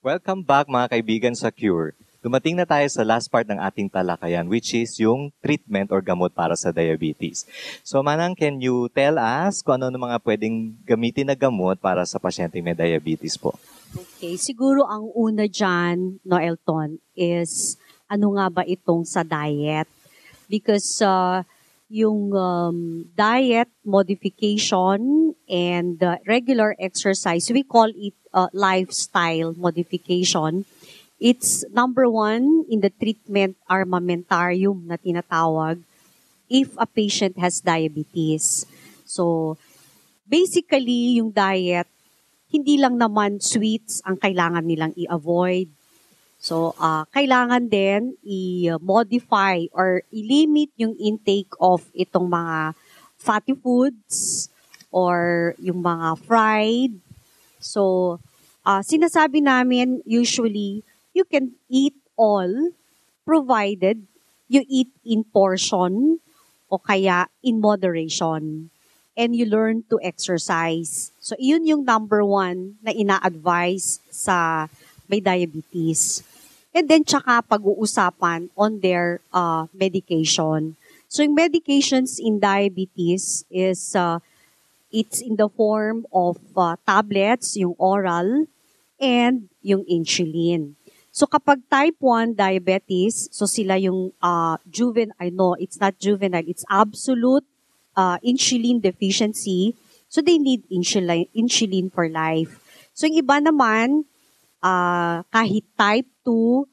Welcome back mga kaibigan sa Cure. Dumating na tayo sa last part ng ating talakayan, which is yung treatment or gamot para sa diabetes. So Manang, can you tell us kung ano mga pwedeng gamitin na gamot para sa pasyenteng may diabetes po? Okay, siguro ang una dyan, no, Elton, is ano nga ba itong sa diet? Because yung diet modification and regular exercise, we call it lifestyle modification. It's number one in the treatment armamentarium na tinatawag if a patient has diabetes. So, basically, yung diet, hindi lang naman sweets ang kailangan nilang i-avoid. So, kailangan din i-modify or i-limit yung intake of itong mga fatty foods or yung mga fried. So, sinasabi namin usually, you can eat all provided you eat in portion o kaya in moderation. And you learn to exercise. So, iyon yung number one na ina-advise sa may diabetes. And then, tsaka pag-uusapan on their medication. So, yung medications in diabetes is, it's in the form of tablets, yung oral, and yung insulin. So, kapag type 1 diabetes, so sila yung it's not juvenile, it's absolute insulin deficiency. So, they need insulin for life. So, yung iba naman, kahit type 2,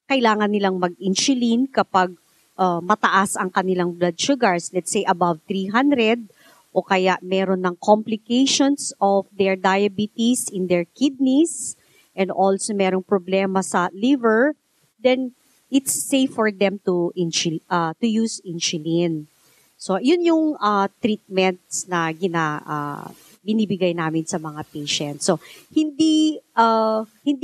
kailangan nilang mag-insulin kapag mataas ang kanilang blood sugars, let's say above 300, o kaya meron ng complications of their diabetes in their kidneys, and also merong problema sa liver, then it's safe for them to use insulin. So, yun yung treatments na binibigay namin sa mga patients. So, hindi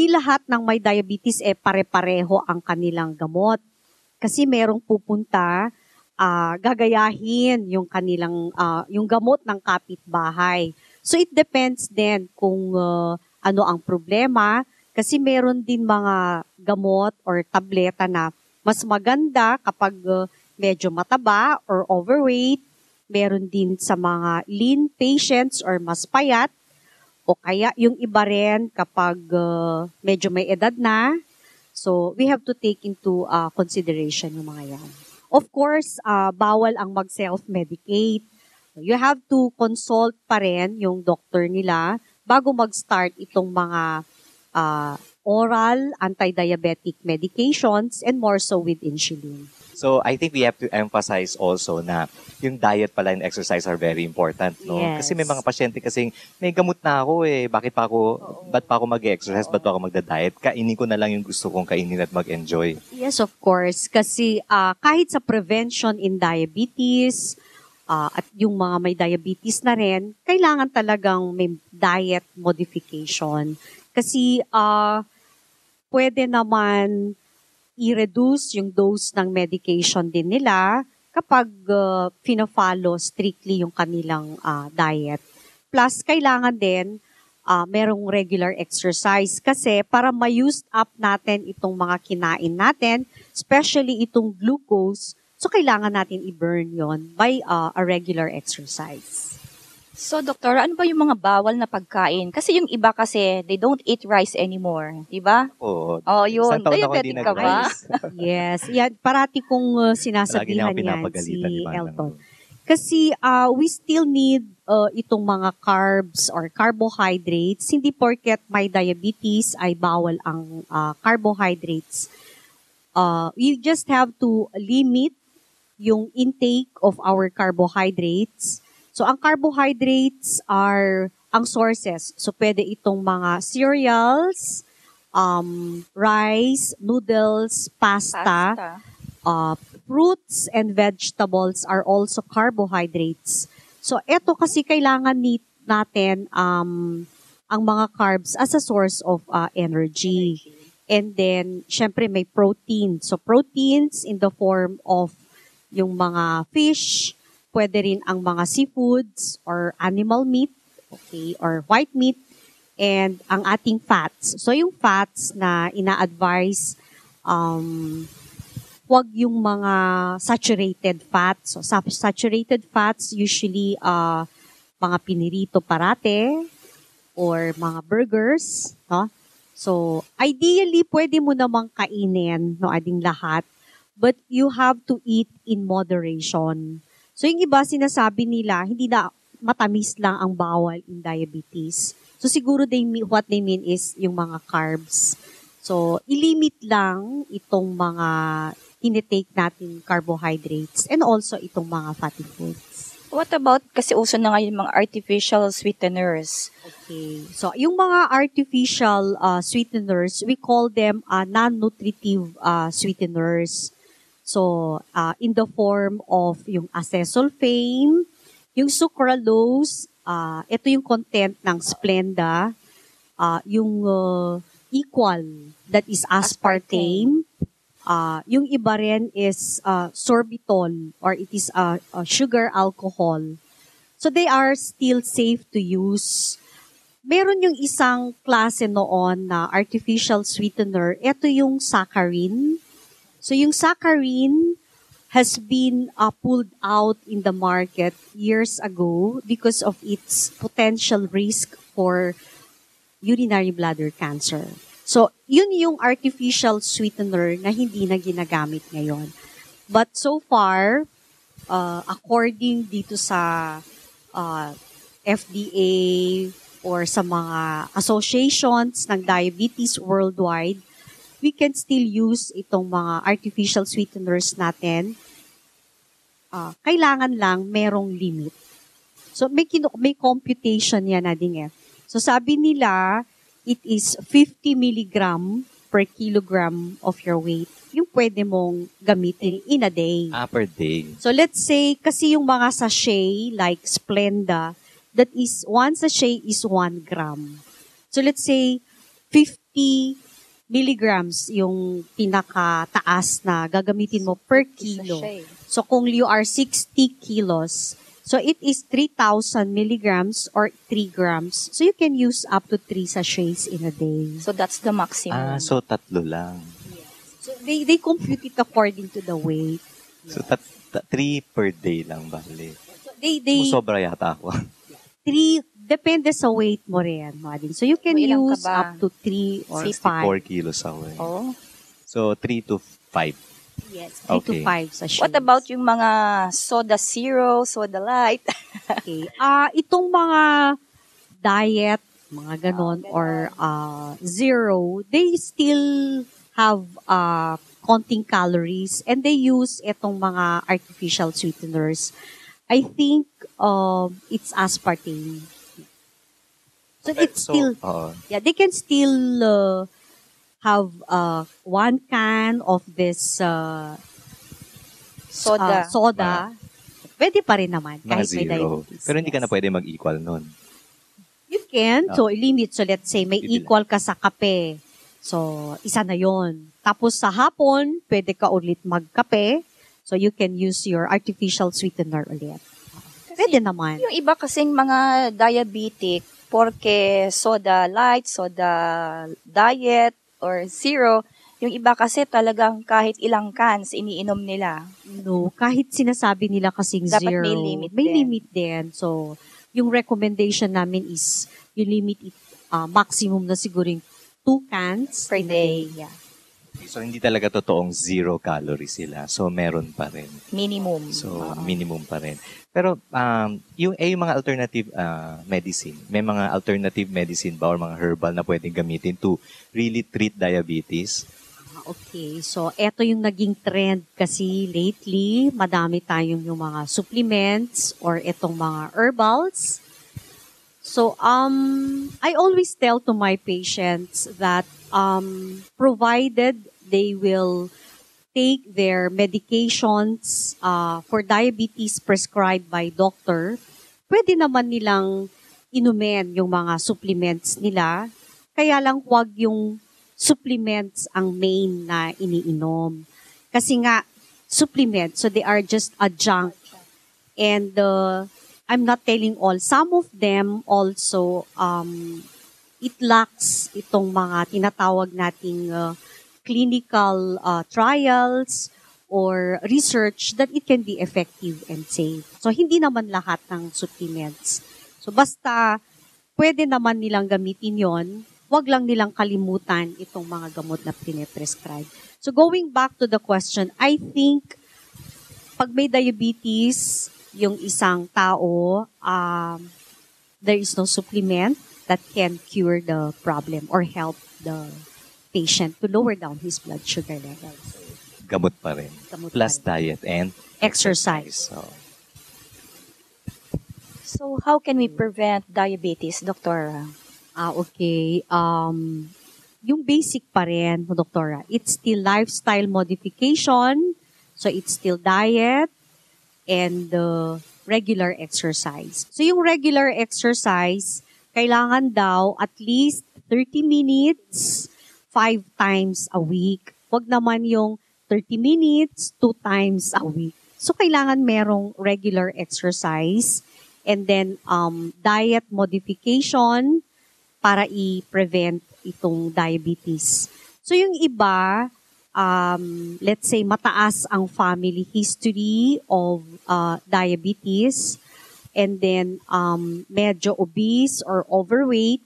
lahat ng may diabetes pare-pareho ang kanilang gamot. Kasi merong pupunta, gagayahin yung kanilang yung gamot ng kapitbahay. So, it depends din kung ano ang problema. Kasi meron din mga gamot or tableta na mas maganda kapag medyo mataba or overweight. Meron din sa mga lean patients or mas payat. O kaya yung iba rin kapag medyo may edad na. So, we have to take into consideration yung mga yan. Of course, bawal ang mag-self-medicate. You have to consult pa rin yung doctor nila bago mag-start itong mga oral anti-diabetic medications and more so with insulin. So, I think we have to emphasize also na yung diet pala and exercise are very important, no? Yes. Kasi may mga pasyente kasing, may gamot na ako ba't pa ako mag-exercise, ba't pa ako magda-diet? Kainin ko na lang yung gusto kong kainin at mag-enjoy. Yes, of course. Kasi kahit sa prevention in diabetes, at yung mga may diabetes na rin, kailangan talagang may diet modification. Kasi pwede naman i-reduce yung dose ng medication din nila kapag fina-follow strictly yung kanilang diet. Plus, kailangan din merong regular exercise kasi para ma-use up natin itong mga kinain natin, especially itong glucose, so kailangan natin i-burn yon by a regular exercise. So, Doktor, ano ba yung mga bawal na pagkain? Kasi yung iba kasi, they don't eat rice anymore. Diba? Oo. Oh, yun. Isang taon ako hindi Diabetic ka ba? nag-rice. Yes. Yan, parati kong Lagi niya sinasabihan ako yan pinapagalitan ni si Manang. Elton. Kasi we still need itong mga carbs or carbohydrates. Hindi porket may diabetes ay bawal ang carbohydrates. You just have to limit yung intake of our carbohydrates. So, ang carbohydrates are ang sources. So, pwede itong mga cereals, rice, noodles, pasta. Fruits and vegetables are also carbohydrates. So, eto kasi kailangan natin ang mga carbs as a source of energy. And then, syempre may protein. So, proteins in the form of yung mga fish, pwede rin ang mga seafoods or animal meat, okay, or white meat. and ang ating fats. So yung fats na ina-advise, wag yung mga saturated fats. So saturated fats usually mga pinirito parate or mga burgers, no? So ideally pwede mo namang kainin no ading lahat, but you have to eat in moderation. So yung iba sinasabi nila hindi na matamis lang ang bawal in diabetes. So siguro what they mean is yung mga carbs. So ilimit lang itong mga tinitake natin carbohydrates and also itong mga fatty foods. What about, kasi uso na ngayon mga artificial sweeteners? Okay. So yung mga artificial sweeteners, we call them non-nutritive sweeteners. So in the form of yung acesulfame, yung sucralose, ito yung content ng Splenda, yung equal, that is aspartame. Yung iba rin is sorbitol or it is sugar alcohol. So they are still safe to use. Meron yung isang klase noon na artificial sweetener. Ito yung saccharin. So yung saccharin has been pulled out in the market years ago because of its potential risk for urinary bladder cancer. So, yun yung artificial sweetener na hindi na ginagamit ngayon. But so far, according dito sa FDA or sa mga associations ng diabetes worldwide, we can still use itong mga artificial sweeteners natin. Kailangan lang merong limit. So, may computation yan na din eh. So, sabi nila, it is 50 milligram per kilogram of your weight. Yung pwede mong gamitin in a day. Per day. So let's say, kasi yung mga sachet like Splenda, that is, one sachet is 1 gram. So let's say, 50 milligrams yung pinakataas na gagamitin mo per kilo. So kung you are 60 kilos, so it is 3,000 milligrams or 3 grams. So you can use up to 3 sachets in a day. So that's the maximum. So 3 lang. So they compute it according to the weight. So 3 per day lang bali. So they Sobra yata ako. 3, depende sa weight mo rin, Mading. So you can Kung ilang ka use ba? up to 3 or 64 5. kilos ako eh. Oh. So 3 to 5. Yes, 3 to Okay. 5 sachets. What about yung mga soda zero, soda light? Okay. Itong mga diet, mga ganon, or zero, they still have konting calories and they use itong mga artificial sweeteners. I think it's aspartame. So it's still, yeah, they can still have 1 can of this soda. Pwede pa rin naman Mga kahit may zero. diabetes. Pero hindi ka Yes. na pwede mag-equal nun. You can. So, limit. So, let's say, may Bibilang. equal ka sa kape. So, isa na yon. Tapos sa hapon, pwede ka ulit magkape. So, you can use your artificial sweetener ulit. Pwede naman. Yung iba kasing mga diabetic, porke soda light, soda diet, or zero, yung iba kasi talagang kahit ilang cans iniinom nila. No, kahit sinasabi nila kasing Dapat zero, may limit may din. limit din. So, yung recommendation namin is, you limit it, maximum na siguro yung 2 cans Per in a day. Yeah. So hindi talaga totoong 0 calories sila. So meron pa rin. Minimum. So minimum pa rin. Pero yung mga alternative medicine, may mga alternative medicine ba or mga herbal na pwedeng gamitin to really treat diabetes? Okay, so eto yung naging trend kasi lately, madami tayong yung mga supplements or etong mga herbals. So, I always tell to my patients that provided they will take their medications for diabetes prescribed by doctor, pwede naman nilang inumin yung mga supplements nila. Kaya lang huwag yung supplements ang main na iniinom. Kasi nga, supplements, so they are just adjunct. And I'm not telling all. Some of them also it lacks itong mga tinatawag nating clinical trials or research that it can be effective and safe. So, hindi naman lahat ng supplements. So, basta pwede naman nilang gamitin yon, wag lang nilang kalimutan itong mga gamot na pine-prescribe. So, going back to the question, I think pag may diabetes, yung isang tao, there is no supplement that can cure the problem or help the patient to lower down his blood sugar levels. Gamot pa rin. Gamot Plus pa rin. diet and Exercise. So, how can we prevent diabetes, Doktora? Okay. Yung basic pa rin, Doktora, it's still lifestyle modification. So, it's still diet and regular exercise. So, yung regular exercise, kailangan daw at least 30 minutes, 5 times a week. Huwag naman yung 30 minutes, 2 times a week. So, kailangan merong regular exercise and then diet modification para i-prevent itong diabetes. So, yung iba, let's say, mataas ang family history of diabetes and then medyo obese or overweight.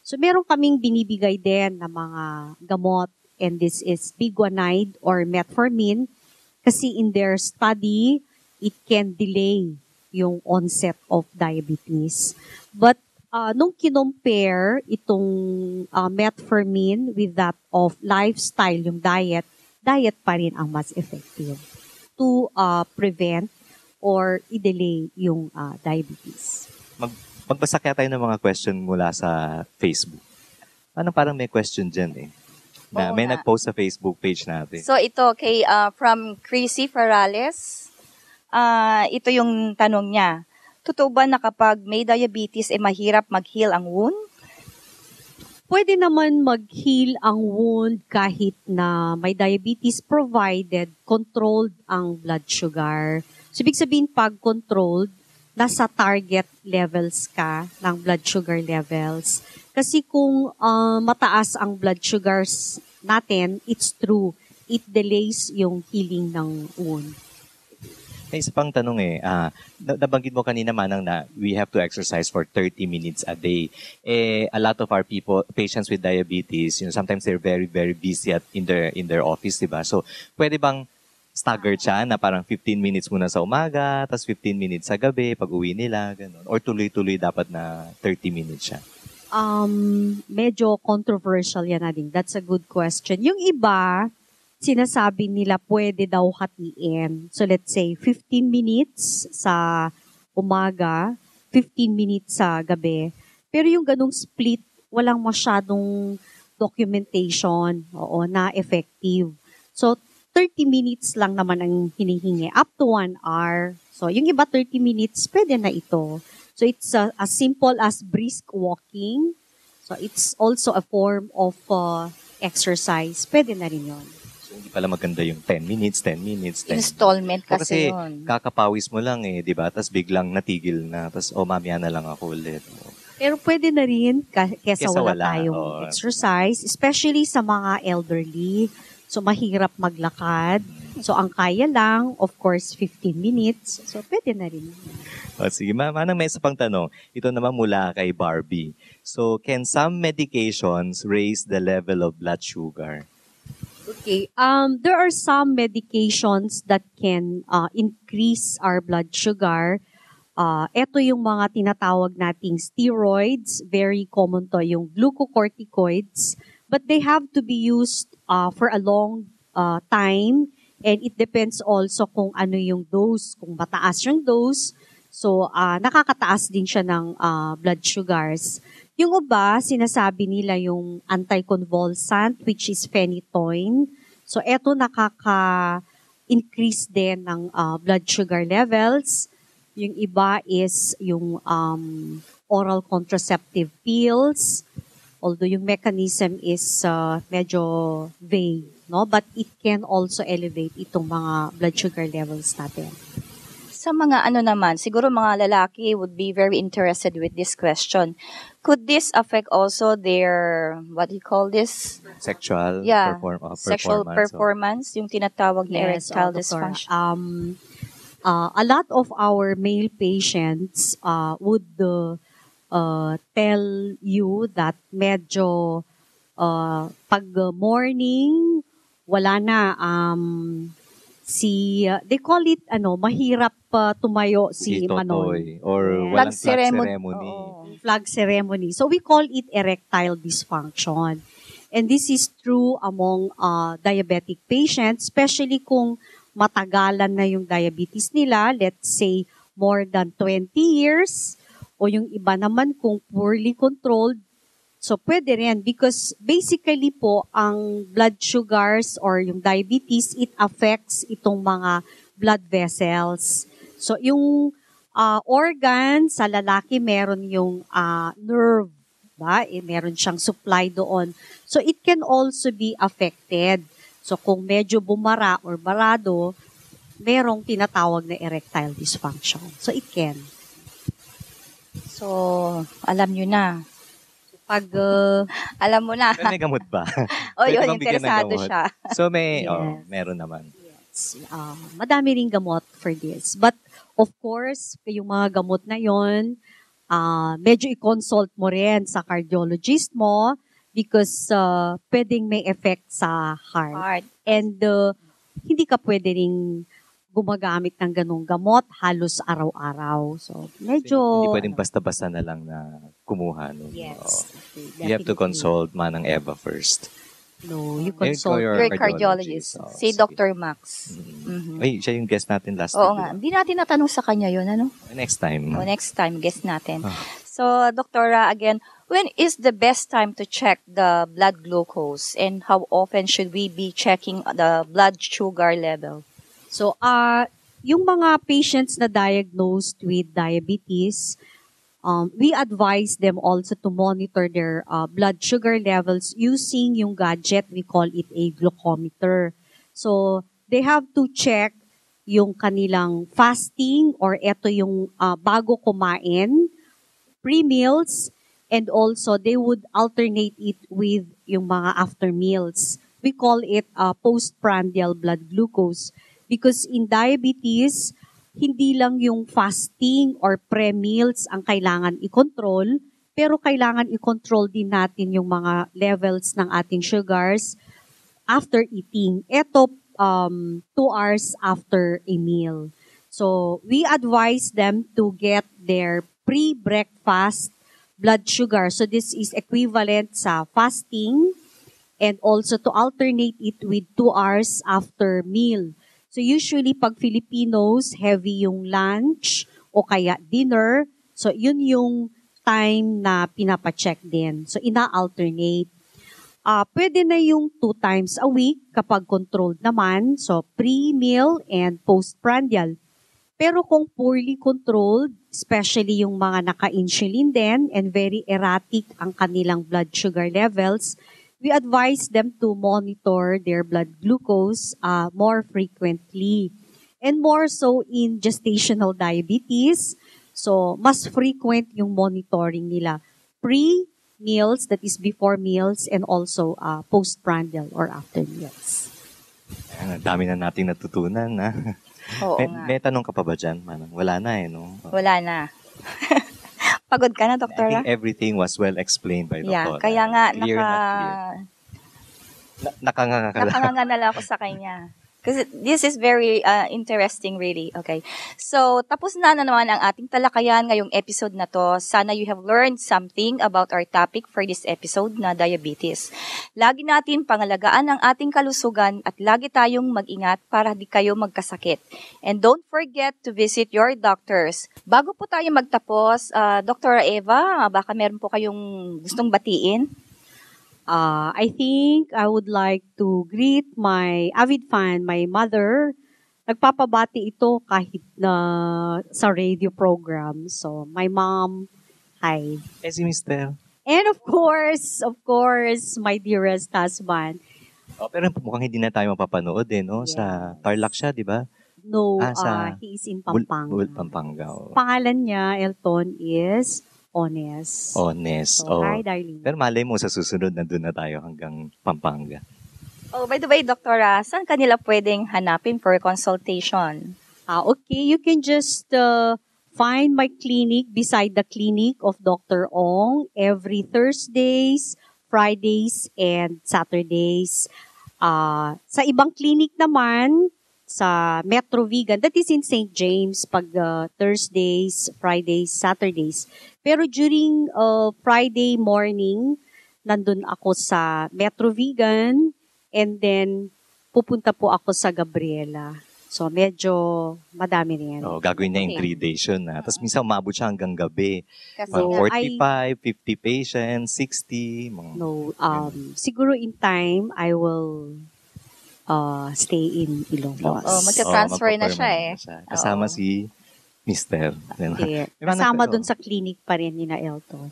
So, meron kaming binibigay din na mga gamot, and this is biguanide or metformin kasi in their study, it can delay yung onset of diabetes. But nung kinompare itong metformin with that of lifestyle, yung diet pa rin ang mas effective to prevent or i-delay yung diabetes. Magbasa kaya tayo ng mga question mula sa Facebook. Parang may question dyan eh. Na may nag-post sa Facebook page natin. So, ito from Chrissy Ferrales. Ito yung tanong niya. Totoo ba na kapag may diabetes, mahirap mag-heal ang wound? Pwede naman mag-heal ang wound kahit na may diabetes provided controlled ang blood sugar. So, ibig sabihin pag controlled, nasa target levels ka ng blood sugar levels. Kasi kung mataas ang blood sugars natin, it's true. It delays yung healing ng wound. May isa pang tanong nabanggit mo kanina Manang na we have to exercise for 30 minutes a day. A lot of our patients with diabetes, sometimes they're very, very busy in their office, diba? So, pwede bang staggered siya na parang 15 minutes muna sa umaga, tapos 15 minutes sa gabi, pag uwi nila, ganun. Or tuloy-tuloy dapat na 30 minutes siya? Medyo controversial yan, Ading. That's a good question. Yung iba, sinasabi nila pwede daw hatiin. So let's say 15 minutes sa umaga, 15 minutes sa gabi. Pero yung ganung split, walang masyadong documentation na effective. So 30 minutes lang naman ang hinihingi, up to 1 hour. So, yung iba 30 minutes, pwede na ito. So, it's as simple as brisk walking. So, it's also a form of exercise. Pwede na rin yun. So, hindi pala maganda yung 10 minutes. Installment kasi yun. Kasi kakapawis mo lang diba? Tapos biglang natigil na. Tapos, mamaya na lang ako ulit. Pero pwede na rin kesa wala wala tayong exercise, especially sa mga elderly. So, mahirap maglakad. So, ang kaya lang, of course, 15 minutes. So, pwede na rin. Sige, Manang, may isa pang tanong. Ito naman mula kay Barbie. So, can some medications raise the level of blood sugar? Okay. There are some medications that can increase our blood sugar. Ito yung mga tinatawag nating steroids. Very common to, yung glucocorticoids. But they have to be used for a long time, and it depends also kung ano yung dose, kung mataas yung dose. So, nakakataas din siya ng blood sugars. Yung iba, sinasabi nila yung anticonvulsant, which is phenytoin. So, eto nakaka-increase din ng blood sugar levels. Yung iba is yung oral contraceptive pills. Although yung mechanism is medyo vague, no? But it can also elevate itong mga blood sugar levels natin. Sa mga ano naman, siguro mga lalaki would be very interested with this question. Could this affect also their, what do you call this? Sexual Yeah, performance. sexual performance, yung tinatawag na erectile Doctor. dysfunction. A lot of our male patients would tell you that medyo pag morning, wala na. They call it, mahirap tumayo si Manong. Totoy. Or Yes. walang Flag flag ceremony. ceremony. Oo. Flag ceremony. So we call it erectile dysfunction. And this is true among diabetic patients, especially kung matagalan na yung diabetes nila, let's say more than 20 years, o yung iba naman kung poorly controlled. So pwede rin because basically po ang blood sugars or yung diabetes, it affects itong mga blood vessels. So yung organ sa lalaki meron yung nerve, ba? Meron siyang supply doon. So it can also be affected. So kung medyo bumara or barado, merong tinatawag na erectile dysfunction. So it can. So, alam nyo na. Pag Alam mo na. Pero may gamot ba? O Pwede yun, bang bigyan ng interesado gamot? siya. So may, Yes. meron naman. madami ring gamot for this. But of course, yung mga gamot na yon, medyo i-consult mo rin sa cardiologist mo because pwedeng may effect sa heart. Heart. And hindi ka pwede ring gumagamit ng ganong gamot halos araw-araw. So, medyo... Hindi pwedeng basta-basta na lang na kumuha. No? Yes. Oo. You have to consult Manang Eva first. No, you Or consult your Your cardiologist. Oh, Si sige. Dr. Max. Mhm. Ay, siya yung guest natin last Oo week. nga. diba? Hindi natin natanong sa kanya yun, ano? Next time. O next time, guest natin. Ah. So, Doktora, again, when is the best time to check the blood glucose and how often should we be checking the blood sugar level? So, yung mga patients na diagnosed with diabetes, we advise them also to monitor their blood sugar levels using yung gadget, we call it a glucometer. So, they have to check yung kanilang fasting or eto yung bago kumain, pre-meals, and also they would alternate it with yung mga after meals. We call it postprandial blood glucose. Because in diabetes, hindi lang yung fasting or pre-meals ang kailangan i-control, pero kailangan i-control din natin yung mga levels ng ating sugars after eating. Ito, 2 hours after a meal. So, we advise them to get their pre-breakfast blood sugar. So, this is equivalent sa fasting and also to alternate it with 2 hours after meal. So usually pag Filipinos, heavy yung lunch o kaya dinner. So yun yung time na pinapacheck din. So ina-alternate. Pwede na yung 2 times a week kapag controlled naman. So pre-meal and postprandial. Pero kung poorly controlled, especially yung mga naka-insulin din and very erratic ang kanilang blood sugar levels, we advise them to monitor their blood glucose more frequently. And more so in gestational diabetes. So, mas frequent yung monitoring nila. Pre-meals, that is before meals, and also postprandial or after meals. Ayan, ang dami na nating natutunan. Ha? Oo may, nga. may tanong ka pa ba dyan, Manang? Wala na no? Wala na. Pagod ka na, I Doktora? think everything was well explained by Yeah, Dr. kaya nga Clear na clear. Nakanganga ka lang. nakanganganala ako sa kanya. Kasi this is very interesting really. Okay. So, tapos na naman ang ating talakayan ngayong episode na to. Sana you have learned something about our topic for this episode na diabetes. Lagi natin pangalagaan ang ating kalusugan at lagi tayong mag-ingat para di kayo magkasakit. And don't forget to visit your doctors. Bago po tayo magtapos, Dr. Eva, baka meron po kayong gustong batiin? I think I would like to greet my avid fan, my mother. Nagpapabati ito kahit na sa radio program. So, my mom, hi. Eh, si Mr. And of course, my dearest husband. Oh, pero mukhang hindi na tayo mapapanood no? Yes. Sa Tarlac siya, di ba? No, Sa he is in Pampanga. Pampanga. Oh. Pangalan niya, Elton, is Honest. Honest. So, Oh. hi, darling. Pero malay mo sa susunod na doon na tayo hanggang Pampanga. Oh, by the way, Doktora, saan kanila pwedeng hanapin for consultation? Okay, you can just find my clinic beside the clinic of Dr. Ong every Thursdays, Fridays, and Saturdays. Sa ibang clinic naman, sa Metro Vegan, that is in St. James, pag Thursdays, Fridays, Saturdays. Pero during Friday morning, nandun ako sa Metro Vegan, and then pupunta po ako sa Gabriela. So, medyo madami rin. Oh, gagawin niya in Okay. 3 days yun. Tapos minsan umabot siya hanggang gabi. Kasi Mga nga, 45, 50 patients, 60. Mga... No, siguro in time, I will stay in Ilocos. magta-transfer na siya eh. Kasama Oo. si Mister. Okay. May manang- Kasama dun sa clinic pa rin ni na Elton.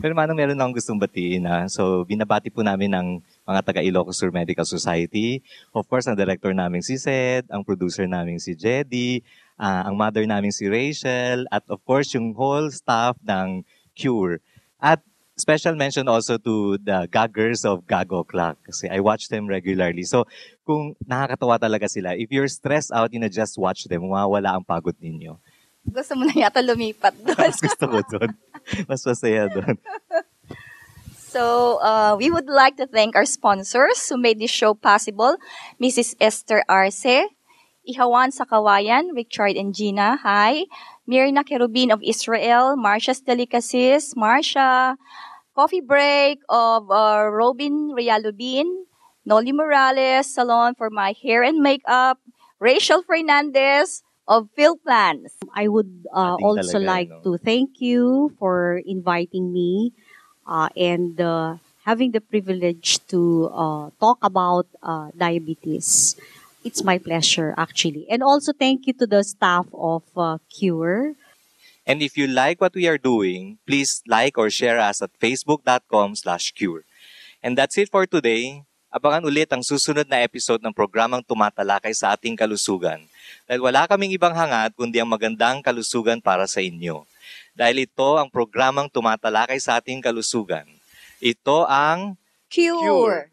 Pero manong meron akong gustong batiin. So, binabati po namin ng mga taga Ilocos Sur Medical Society. Of course, ang director namin si Sed, ang producer namin si Jedy, ang mother namin si Rachel, at of course, yung whole staff ng Cure. At special mention also to the gaggers of Gag O'Clock kasi I watch them regularly. So, kung nakakatawa talaga sila, if you're stressed out, just watch them, mawawala ang pagod ninyo. Gusto mo na yata lumipat doon. Mas gusto ko doon. Mas masaya doon. So, we would like to thank our sponsors who made this show possible. Mrs. Esther Arce, Ihawan sa Kawayan, Richard and Gina, hi. Mirna Kerubin of Israel, Marcia's Delicacies, Marcia. Coffee Break of Robin Realubin, Noli Morales, Salon for my hair and makeup, Rachel Fernandez of Phil Plans. I would Ating also talaga, like no? to thank you for inviting me and having the privilege to talk about diabetes. It's my pleasure, actually. And also thank you to the staff of Cure. And if you like what we are doing, please like or share us at facebook.com/cure. And that's it for today. Abangan ulit ang susunod na episode ng programang tumatalakay sa ating kalusugan. Dahil wala kaming ibang hangad kundi ang magandang kalusugan para sa inyo. Dahil ito ang programang tumatalakay sa ating kalusugan. Ito ang Cure.